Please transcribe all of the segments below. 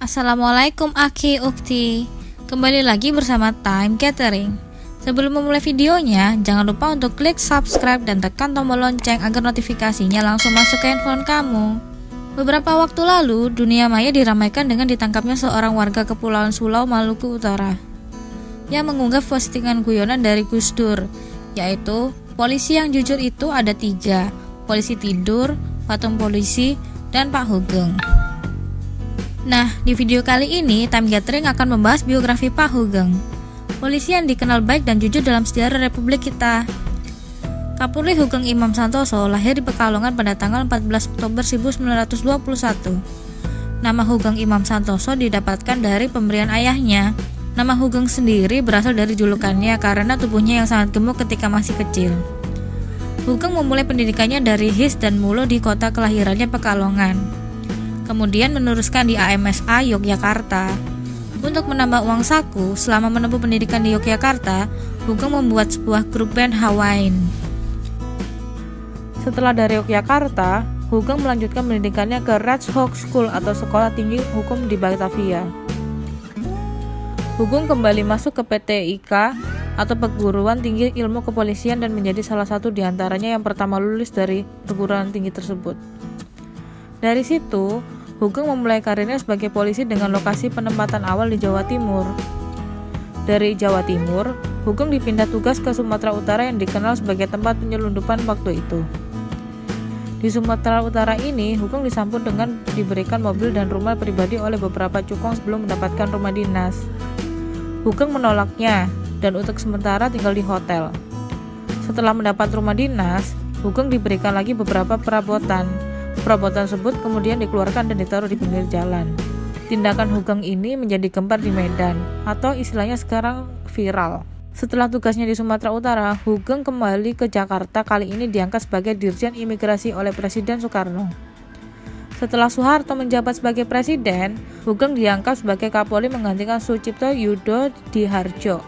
Assalamualaikum Aki Ukti. Kembali lagi bersama Time Catering. Sebelum memulai videonya, jangan lupa untuk klik subscribe dan tekan tombol lonceng agar notifikasinya langsung masuk ke handphone kamu. Beberapa waktu lalu, dunia maya diramaikan dengan ditangkapnya seorang warga Kepulauan Sulau, Maluku Utara yang mengunggah postingan guyonan dari Gus Dur, yaitu polisi yang jujur itu ada 3, polisi tidur, patung polisi, dan Pak Hugeng. Nah, di video kali ini Time Gathering akan membahas biografi Pak Hugeng, polisi yang dikenal baik dan jujur dalam sejarah Republik kita. Kapolri Hugeng Imam Santoso lahir di Pekalongan pada tanggal 14 Oktober 1921. Nama Hugeng Imam Santoso didapatkan dari pemberian ayahnya. Nama Hugeng sendiri berasal dari julukannya karena tubuhnya yang sangat gemuk ketika masih kecil. Hugeng memulai pendidikannya dari His dan Mulo di kota kelahirannya Pekalongan. Kemudian meneruskan di AMSA Yogyakarta. Untuk menambah uang saku, selama menempuh pendidikan di Yogyakarta, Hugeng membuat sebuah grup band Hawaiian. Setelah dari Yogyakarta, Hugeng melanjutkan pendidikannya ke Rechtshoek School atau Sekolah Tinggi Hukum di Batavia. Hugeng kembali masuk ke PTIK atau Perguruan Tinggi Ilmu Kepolisian dan menjadi salah satu di antaranya yang pertama lulus dari perguruan tinggi tersebut. Dari situ, Hugeng memulai karirnya sebagai polisi dengan lokasi penempatan awal di Jawa Timur. Dari Jawa Timur, Hugeng dipindah tugas ke Sumatera Utara yang dikenal sebagai tempat penyelundupan waktu itu. Di Sumatera Utara ini, Hugeng disambut dengan diberikan mobil dan rumah pribadi oleh beberapa cukong sebelum mendapatkan rumah dinas. Hugeng menolaknya dan untuk sementara tinggal di hotel. Setelah mendapat rumah dinas, Hugeng diberikan lagi beberapa perabotan. Perabotan tersebut kemudian dikeluarkan dan ditaruh di pinggir jalan. Tindakan Hugeng ini menjadi gempar di Medan, atau istilahnya sekarang viral. Setelah tugasnya di Sumatera Utara, Hugeng kembali ke Jakarta, kali ini diangkat sebagai Dirjen Imigrasi oleh Presiden Soekarno. Setelah Soeharto menjabat sebagai presiden, Hugeng diangkat sebagai Kapolri menggantikan Sucipto Yudo Diharjo.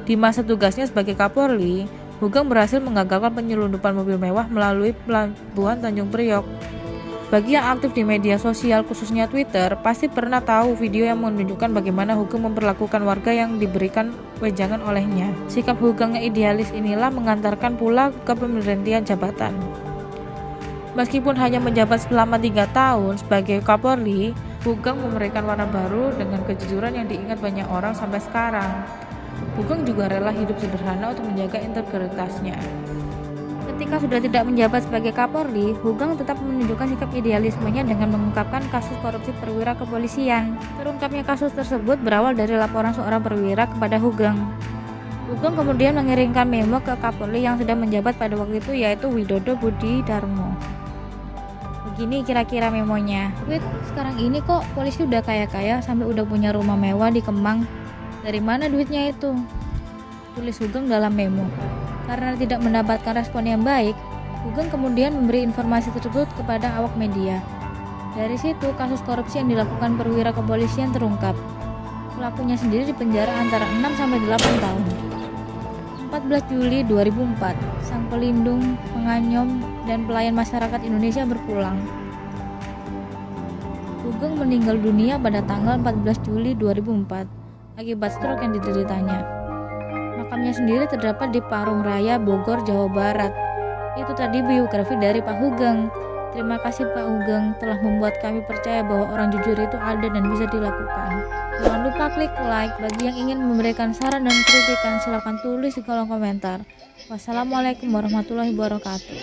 Di masa tugasnya sebagai Kapolri, Hugeng berhasil menggagalkan penyelundupan mobil mewah melalui pelabuhan Tanjung Priok. Bagi yang aktif di media sosial, khususnya Twitter, pasti pernah tahu video yang menunjukkan bagaimana Hugeng memperlakukan warga yang diberikan wejangan olehnya. Sikap Hugeng yang idealis inilah mengantarkan pula ke pemberhentian jabatan. Meskipun hanya menjabat selama 3 tahun sebagai Kapolri, Hugeng memberikan warna baru dengan kejujuran yang diingat banyak orang sampai sekarang. Hugeng juga rela hidup sederhana untuk menjaga integritasnya. Ketika sudah tidak menjabat sebagai Kapolri, Hugeng tetap menunjukkan sikap idealismenya dengan mengungkapkan kasus korupsi perwira kepolisian. Terungkapnya kasus tersebut berawal dari laporan seorang perwira kepada Hugeng. Hugeng kemudian mengirimkan memo ke Kapolri yang sudah menjabat pada waktu itu, yaitu Widodo Budi Darmo. Begini kira-kira memonya. "Wait, sekarang ini kok polisi udah kaya-kaya sampai udah punya rumah mewah di Kemang. Dari mana duitnya itu?" tulis Hugeng dalam memo. Karena tidak mendapatkan respon yang baik, Hugeng kemudian memberi informasi tersebut kepada awak media. Dari situ, kasus korupsi yang dilakukan perwira kepolisian terungkap. Pelakunya sendiri dipenjara antara 6 sampai 8 tahun. 14 Juli 2004, sang pelindung, penganyom, dan pelayan masyarakat Indonesia berpulang. Hugeng meninggal dunia pada tanggal 14 Juli 2004 akibat stroke yang dideritanya. Makamnya sendiri terdapat di Parung Raya, Bogor, Jawa Barat. Itu tadi biografi dari Pak Hugeng. Terima kasih Pak Hugeng telah membuat kami percaya bahwa orang jujur itu ada dan bisa dilakukan. Jangan lupa klik like. Bagi yang ingin memberikan saran dan kritikan, silakan tulis di kolom komentar. Wassalamualaikum warahmatullahi wabarakatuh.